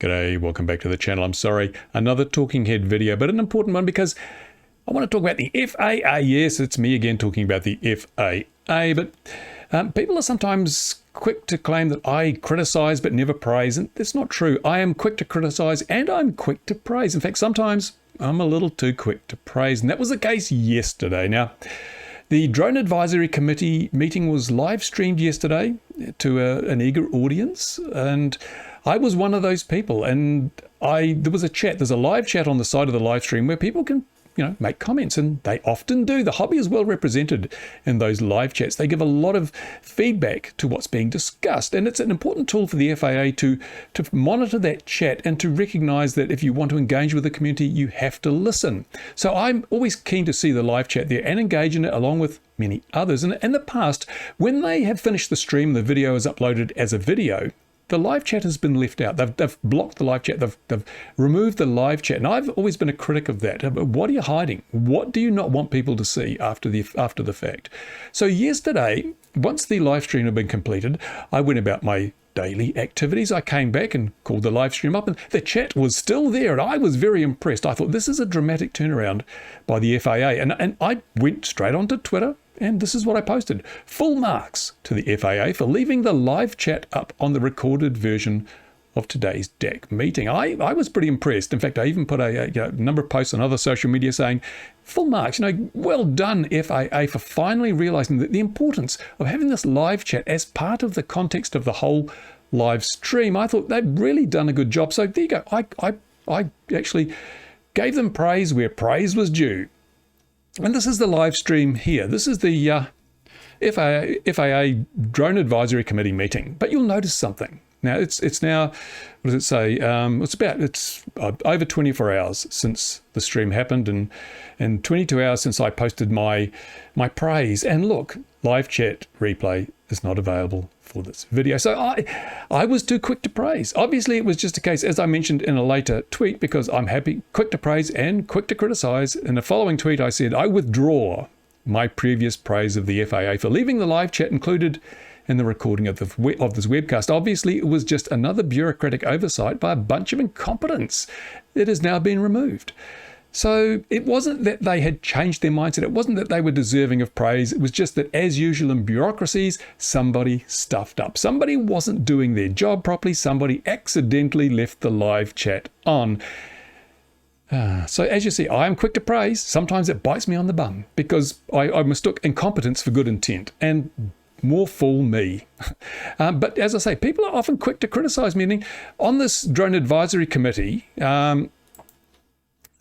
G'day, welcome back to the channel. I'm sorry, another talking head video, but an important one because I want to talk about the FAA. Yes, it's me again talking about the FAA, but people are sometimes quick to claim that I criticize but never praise, and that's not true. I am quick to criticize and I'm quick to praise. In fact, sometimes I'm a little too quick to praise, and that was the case yesterday. Now, the Drone Advisory Committee meeting was live streamed yesterday to an eager audience, and I was one of those people. And there was a chat. There's a live chat on the side of the live stream where people can, make comments, and they often do. The hobby is well represented in those live chats. They give a lot of feedback to what's being discussed, and it's an important tool for the FAA to monitor that chat and to recognize that if you want to engage with the community, you have to listen. So I'm always keen to see the live chat there and engage in it along with many others. And in the past, when they have finished the stream, the video is uploaded as a video, the live chat has been left out. They've blocked the live chat. They've removed the live chat. And I've always been a critic of that. What are you hiding? What do you not want people to see after the fact? So yesterday, once the live stream had been completed, I went about my daily activities. I came back and called the live stream up, and the chat was still there, and I was very impressed. I thought, this is a dramatic turnaround by the FAA. And I went straight onto Twitter, and this is what I posted. Full marks to the FAA for leaving the live chat up on the recorded version of today's DAC meeting. I was pretty impressed. In fact, I even put a number of posts on other social media saying, full marks, well done FAA for finally realizing that the importance of having this live chat as part of the context of the whole live stream. I thought they'd really done a good job. So there you go. I actually gave them praise where praise was due. And this is the live stream here. This is the FAA Drone Advisory Committee meeting. But you'll notice something. Now, it's now, what does it say? It's over 24 hours since the stream happened, and 22 hours since I posted my praise. And look, live chat replay is not available for this video. So I was too quick to praise. Obviously, it was just a case, as I mentioned in a later tweet, because I'm quick to praise and quick to criticize. In the following tweet, I said, I withdraw my previous praise of the FAA for leaving the live chat included in the recording of this webcast. Obviously, it was just another bureaucratic oversight by a bunch of incompetence. It has now been removed. So it wasn't that they had changed their mindset. It wasn't that they were deserving of praise. It was just that, as usual in bureaucracies, somebody stuffed up. Somebody wasn't doing their job properly. Somebody accidentally left the live chat on. So as you see, I am quick to praise. Sometimes it bites me on the bum because I mistook incompetence for good intent. And more fool me. But as I say, people are often quick to criticize me. Meaning, on this Drone Advisory Committee,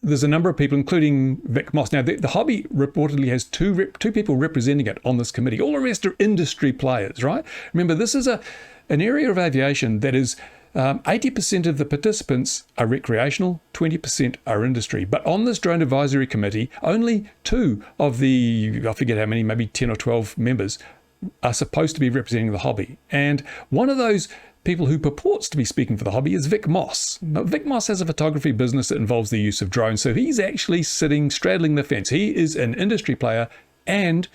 there's a number of people, including Vic Moss. Now, the hobby reportedly has two people representing it on this committee. All the rest are industry players, right? Remember, this is an area of aviation that is 80% of the participants are recreational, 20% are industry. But on this Drone Advisory Committee, only 2 of the, I forget how many, maybe 10 or 12 members are supposed to be representing the hobby. And one of those people who purports to be speaking for the hobby is Vic Moss. Now, Vic Moss has a photography business that involves the use of drones, so he's actually straddling the fence. He is an industry player and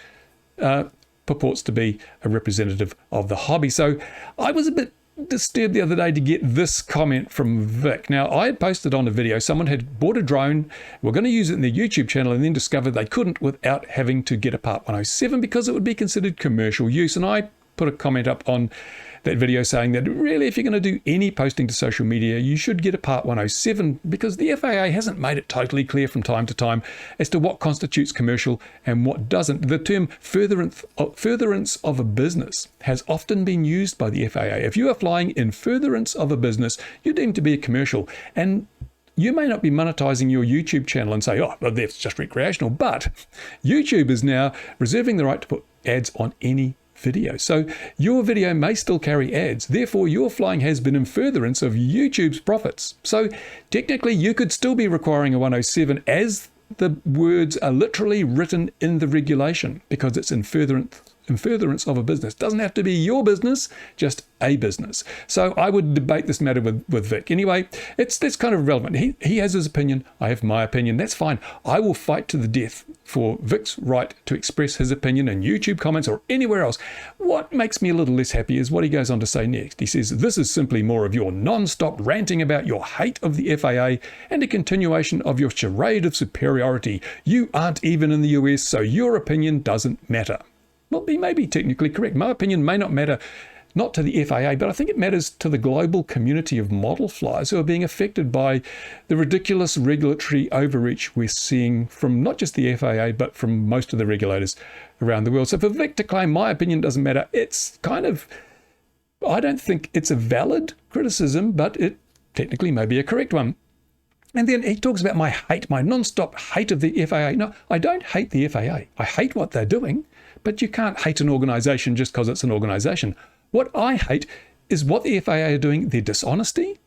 purports to be a representative of the hobby. So I was a bit disturbed the other day to get this comment from Vic. Now, I had posted on a video, someone had bought a drone, were going to use it in their YouTube channel, and then discovered they couldn't without having to get a Part 107 because it would be considered commercial use. And I put a comment up on that video saying that really, if you're going to do any posting to social media, you should get a Part 107 because the FAA hasn't made it totally clear from time to time as to what constitutes commercial and what doesn't. The term furtherance of a business has often been used by the FAA. If you are flying in furtherance of a business, you're deemed to be a commercial. And you may not be monetizing your YouTube channel and say, oh, well, that's just recreational, but YouTube is now reserving the right to put ads on any video. So your video may still carry ads. Therefore, your flying has been in furtherance of YouTube's profits. So technically, you could still be requiring a 107 as the words are literally written in the regulation because it's in furtherance in furtherance of a business. Doesn't have to be your business, just a business. So I would debate this matter with Vic. Anyway, that's kind of irrelevant. He has his opinion. I have my opinion. That's fine. I will fight to the death for Vic's right to express his opinion in YouTube comments or anywhere else. What makes me a little less happy is what he goes on to say next. He says, this is simply more of your non-stop ranting about your hate of the FAA and a continuation of your charade of superiority. You aren't even in the US, so your opinion doesn't matter. Well, he may be technically correct. My opinion may not matter, not to the FAA, but I think it matters to the global community of model flyers who are being affected by the ridiculous regulatory overreach we're seeing from not just the FAA, but from most of the regulators around the world. So for Vic to claim my opinion doesn't matter, it's kind of, I don't think it's a valid criticism, but it technically may be a correct one. And then he talks about my hate, my non-stop hate of the FAA. No, I don't hate the FAA. I hate what they're doing, but you can't hate an organization just because it's an organization. What I hate is what the FAA are doing, their dishonesty,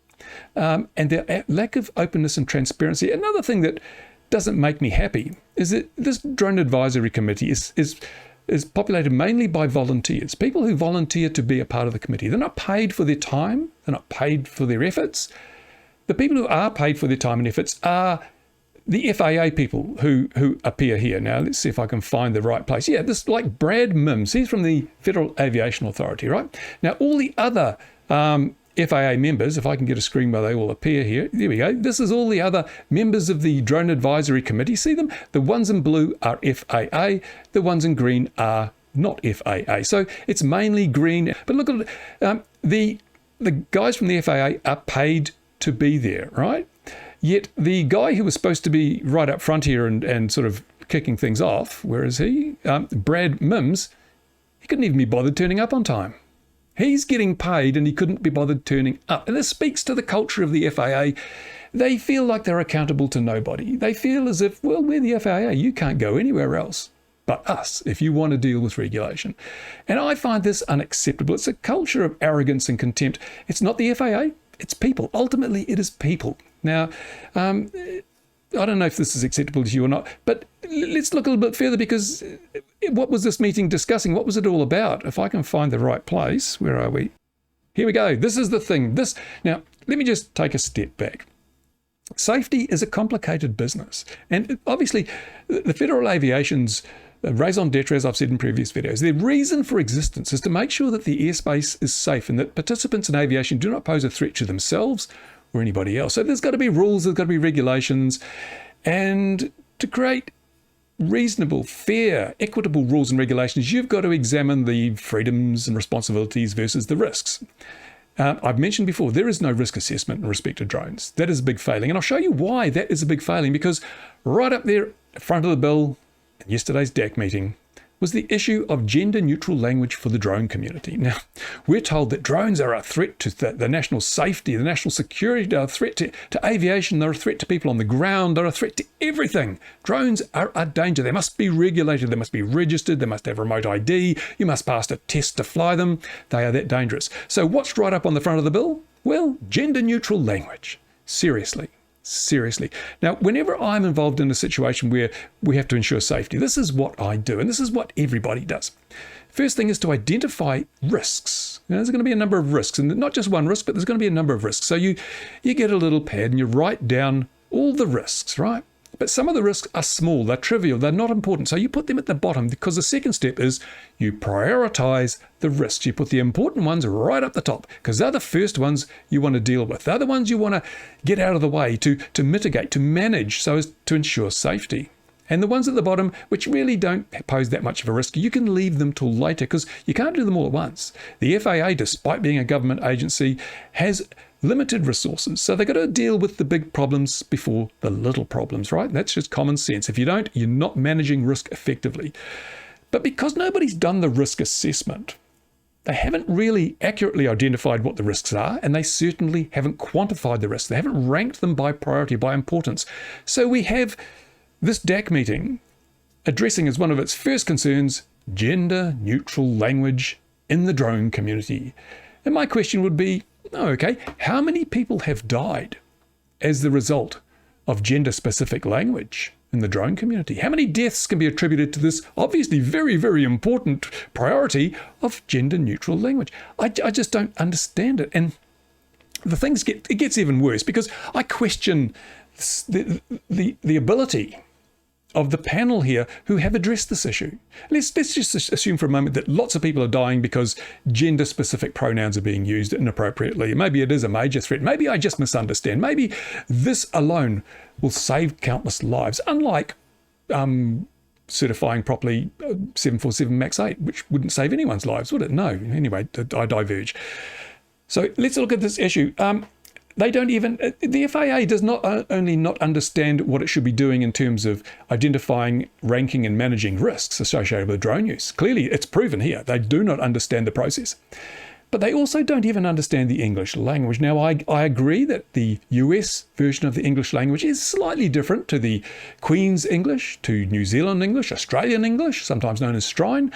and their lack of openness and transparency. Another thing that doesn't make me happy is that this drone advisory committee is populated mainly by volunteers, people who volunteer to be a part of the committee. They're not paid for their time. They're not paid for their efforts. The people who are paid for their time and efforts are the FAA people who appear here. Now, let's see if I can find the right place. Yeah, this like Brad Mims. He's from the Federal Aviation Authority, right? Now, all the other FAA members, if I can get a screen where they all appear here. There we go. This is all the other members of the Drone Advisory Committee. See them? The ones in blue are FAA. The ones in green are not FAA. So it's mainly green. But look at it. The guys from the FAA are paid to be there, right? Yet the guy who was supposed to be right up front here and sort of kicking things off, where is he? Brad Mims, he couldn't even be bothered turning up on time. He's getting paid and he couldn't be bothered turning up. And this speaks to the culture of the FAA. They feel like they're accountable to nobody. They feel as if, well, we're the FAA. You can't go anywhere else but us if you want to deal with regulation. And I find this unacceptable. It's a culture of arrogance and contempt. It's not the FAA. It's people. Ultimately, it is people. Now, I don't know if this is acceptable to you or not, but let's look a little bit further, because what was this meeting discussing? What was it all about? If I can find the right place, where are we? Here we go. This is the thing. Now, let me just take a step back. Safety is a complicated business. And obviously, the Federal Aviation's raison d'etre, as I've said in previous videos, their reason for existence is to make sure that the airspace is safe and that participants in aviation do not pose a threat to themselves or anybody else. So there's got to be rules, there's got to be regulations, and to create reasonable, fair, equitable rules and regulations, you've got to examine the freedoms and responsibilities versus the risks. I've mentioned before, there is no risk assessment in respect to drones. That is a big failing. And I'll show you why that is a big failing, because right up there in front of the bill in yesterday's DAC meeting was the issue of gender-neutral language for the drone community. Now, we're told that drones are a threat to the national safety, the national security, they're a threat to aviation, they're a threat to people on the ground, they're a threat to everything. Drones are a danger. They must be regulated, they must be registered, they must have remote ID, you must pass a test to fly them. They are that dangerous. So what's right up on the front of the bill? Well, gender-neutral language. Seriously. Now, whenever I'm involved in a situation where we have to ensure safety, this is what I do, and this is what everybody does. First thing is to identify risks. Now, there's going to be a number of risks, and not just one risk, but there's going to be a number of risks. So you get a little pad and you write down all the risks, right? But some of the risks are small, they're trivial, they're not important. So you put them at the bottom, because the second step is you prioritize the risks. You put the important ones right up the top, because they're the first ones you want to deal with. They're the ones you want to get out of the way, to mitigate, to manage, so as to ensure safety. And the ones at the bottom, which really don't pose that much of a risk, you can leave them till later, because you can't do them all at once. The FAA, despite being a government agency, has limited resources. So they've got to deal with the big problems before the little problems, right? That's just common sense. If you don't, you're not managing risk effectively. But because nobody's done the risk assessment, they haven't really accurately identified what the risks are, and they certainly haven't quantified the risks. They haven't ranked them by priority, by importance. So we have this DAC meeting addressing as one of its first concerns gender-neutral language in the drone community. And my question would be, okay, how many people have died as the result of gender-specific language in the drone community? How many deaths can be attributed to this obviously very, very important priority of gender-neutral language? I just don't understand it. And it gets even worse because I question the ability of the panel here who have addressed this issue. Let's just assume for a moment that lots of people are dying because gender-specific pronouns are being used inappropriately. Maybe it is a major threat. Maybe I just misunderstand. Maybe this alone will save countless lives, unlike certifying properly 747 MAX 8, which wouldn't save anyone's lives, would it? No. Anyway, I diverge. So let's look at this issue. The FAA does not only not understand what it should be doing in terms of identifying, ranking and managing risks associated with drone use. Clearly, it's proven here. They do not understand the process. But they also don't even understand the English language. Now, I agree that the US version of the English language is slightly different to the Queen's English, to New Zealand English, Australian English, sometimes known as Strine.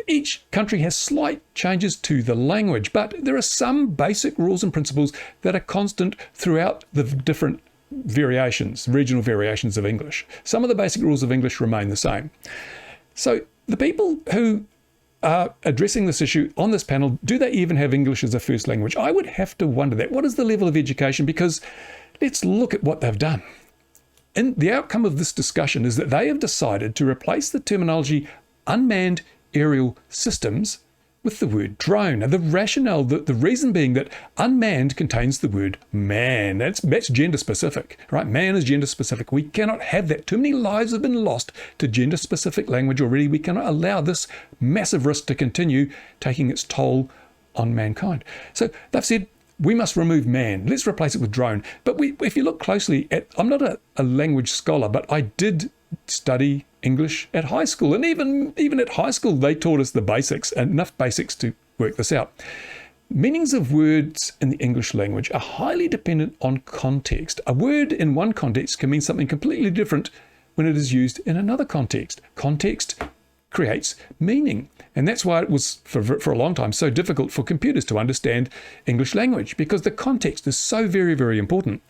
Each country has slight changes to the language, but there are some basic rules and principles that are constant throughout the different variations, regional variations of English. Some of the basic rules of English remain the same. So the people who are addressing this issue on this panel, do they even have English as a first language? I would have to wonder that. What is the level of education? Because let's look at what they've done. And the outcome of this discussion is that they have decided to replace the terminology unmanned aerial systems with the word drone. Now, the rationale, the reason being that unmanned contains the word man. That's gender specific, right? Man is gender specific. We cannot have that. Too many lives have been lost to gender specific language already. We cannot allow this massive risk to continue taking its toll on mankind. So they've said, we must remove man. Let's replace it with drone. But if you look closely at, I'm not a language scholar, but I did study English at high school. And even at high school, they taught us the basics, enough basics to work this out. Meanings of words in the English language are highly dependent on context. A word in one context can mean something completely different when it is used in another context. Context creates meaning. And that's why it was, for a long time, so difficult for computers to understand English language, because the context is so very, very important.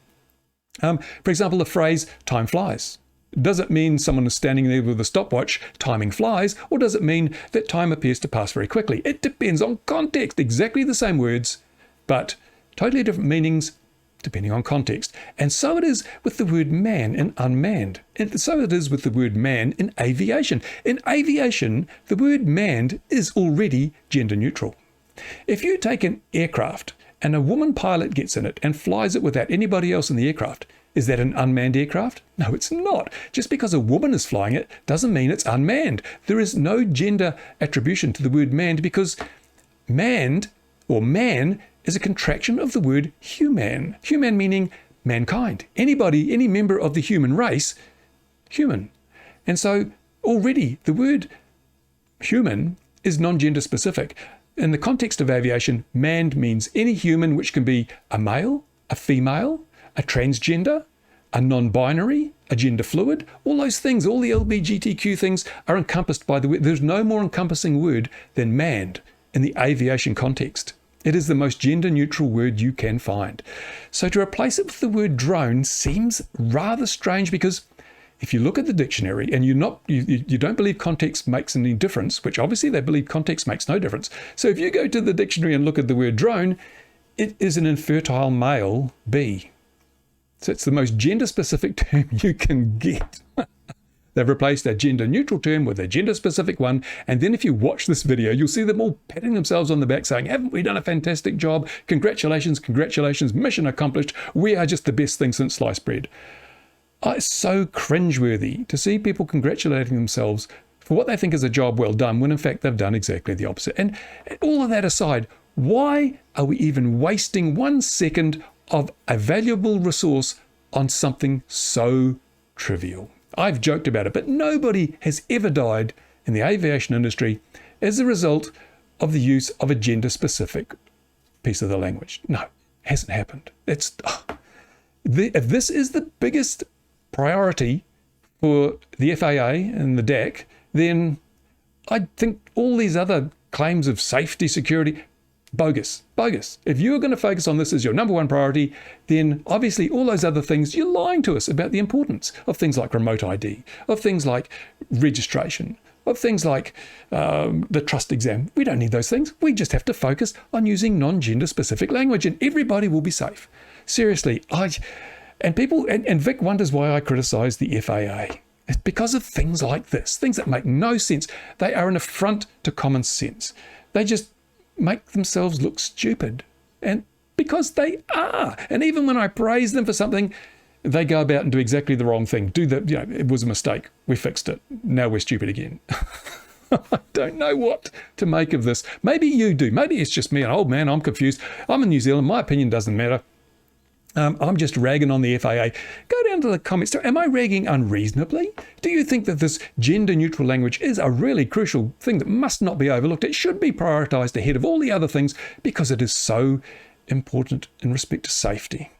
For example, the phrase, time flies. Does it mean someone is standing there with a stopwatch timing flies, or does it mean that time appears to pass very quickly? It depends on context. Exactly the same words, but totally different meanings depending on context. And so it is with the word man in unmanned. And so it is with the word man in aviation. In aviation, the word manned is already gender neutral. If you take an aircraft and a woman pilot gets in it and flies it without anybody else in the aircraft, is that an unmanned aircraft? No, it's not. Just because a woman is flying it doesn't mean it's unmanned. There is no gender attribution to the word manned, because manned or man is a contraction of the word human. Human meaning mankind. Anybody, any member of the human race, human. And so already the word human is non-gender specific. In the context of aviation, manned means any human, which can be a male, a female, a transgender, a non-binary, a gender fluid. All those things, all the LGBTQ things are encompassed by the word. There's no more encompassing word than manned in the aviation context. It is the most gender neutral word you can find. So to replace it with the word drone seems rather strange, because if you look at the dictionary and you don't believe context makes any difference, which obviously they believe context makes no difference. So if you go to the dictionary and look at the word drone, it is an infertile male bee. So it's the most gender-specific term you can get. They've replaced a gender-neutral term with a gender-specific one. And then if you watch this video, you'll see them all patting themselves on the back saying, haven't we done a fantastic job? Congratulations, congratulations, mission accomplished. We are just the best thing since sliced bread. It's so cringeworthy to see people congratulating themselves for what they think is a job well done, when in fact they've done exactly the opposite. And all of that aside, why are we even wasting 1 second of a valuable resource on something so trivial? I've joked about it, but nobody has ever died in the aviation industry as a result of the use of a gender-specific piece of the language. No, it hasn't happened. If this is the biggest priority for the FAA and the DAC, then I think all these other claims of safety, security, Bogus. Bogus. If you're going to focus on this as your number one priority, then obviously all those other things, you're lying to us about the importance of things like remote ID, of things like registration, of things like the trust exam. We don't need those things. We just have to focus on using non-gender specific language and everybody will be safe. Seriously, and Vic wonders why I criticize the FAA. It's because of things like this, things that make no sense. They are an affront to common sense. They just make themselves look stupid, and because they are. And even when I praise them for something, they go about and do exactly the wrong thing. It was a mistake. We fixed it. Now we're stupid again. I don't know what to make of this. Maybe you do. Maybe it's just me, an old man. I'm confused. I'm in New Zealand. My opinion doesn't matter. I'm just ragging on the FAA. Go down to the comments. Am I ragging unreasonably? Do you think that this gender-neutral language is a really crucial thing that must not be overlooked? It should be prioritised ahead of all the other things because it is so important in respect to safety.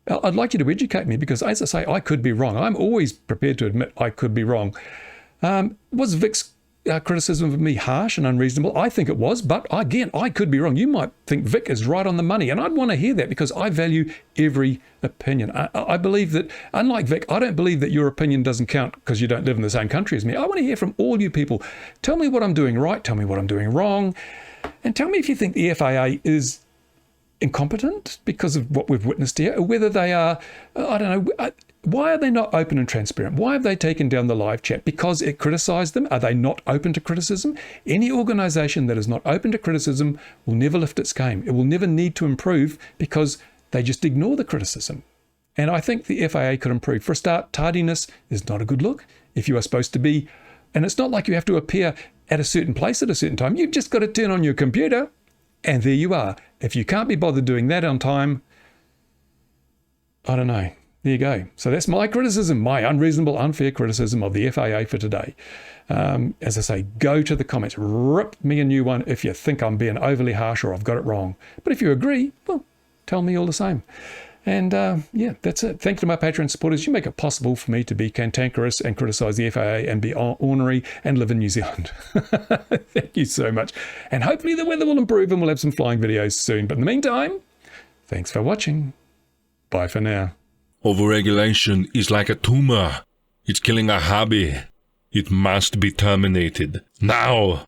I'd like you to educate me because, as I say, I could be wrong. I'm always prepared to admit I could be wrong. Was Vic's criticism of me harsh and unreasonable? I think it was, but again, I could be wrong. You might think Vic is right on the money, and I'd want to hear that because I value every opinion. I believe that, unlike Vic, I don't believe that your opinion doesn't count because you don't live in the same country as me. I want to hear from all you people. Tell me what I'm doing right, tell me what I'm doing wrong, and tell me if you think the FAA is incompetent because of what we've witnessed here, or whether they are, I don't know, why are they not open and transparent? Why have they taken down the live chat? Because it criticised them? Are they not open to criticism? Any organisation that is not open to criticism will never lift its game. It will never need to improve because they just ignore the criticism. And I think the FAA could improve. For a start, tardiness is not a good look. If you are supposed to be, and it's not like you have to appear at a certain place at a certain time. You've just got to turn on your computer and there you are. If you can't be bothered doing that on time, I don't know. There you go. So that's my criticism, my unreasonable, unfair criticism of the FAA for today. As I say, go to the comments, rip me a new one if you think I'm being overly harsh or I've got it wrong. But if you agree, well, tell me all the same. And yeah, that's it. Thank you to my Patreon supporters. You make it possible for me to be cantankerous and criticise the FAA and be ornery and live in New Zealand. Thank you so much. And hopefully the weather will improve and we'll have some flying videos soon. But in the meantime, thanks for watching. Bye for now. Overregulation is like a tumor. It's killing our hobby. It must be terminated. Now!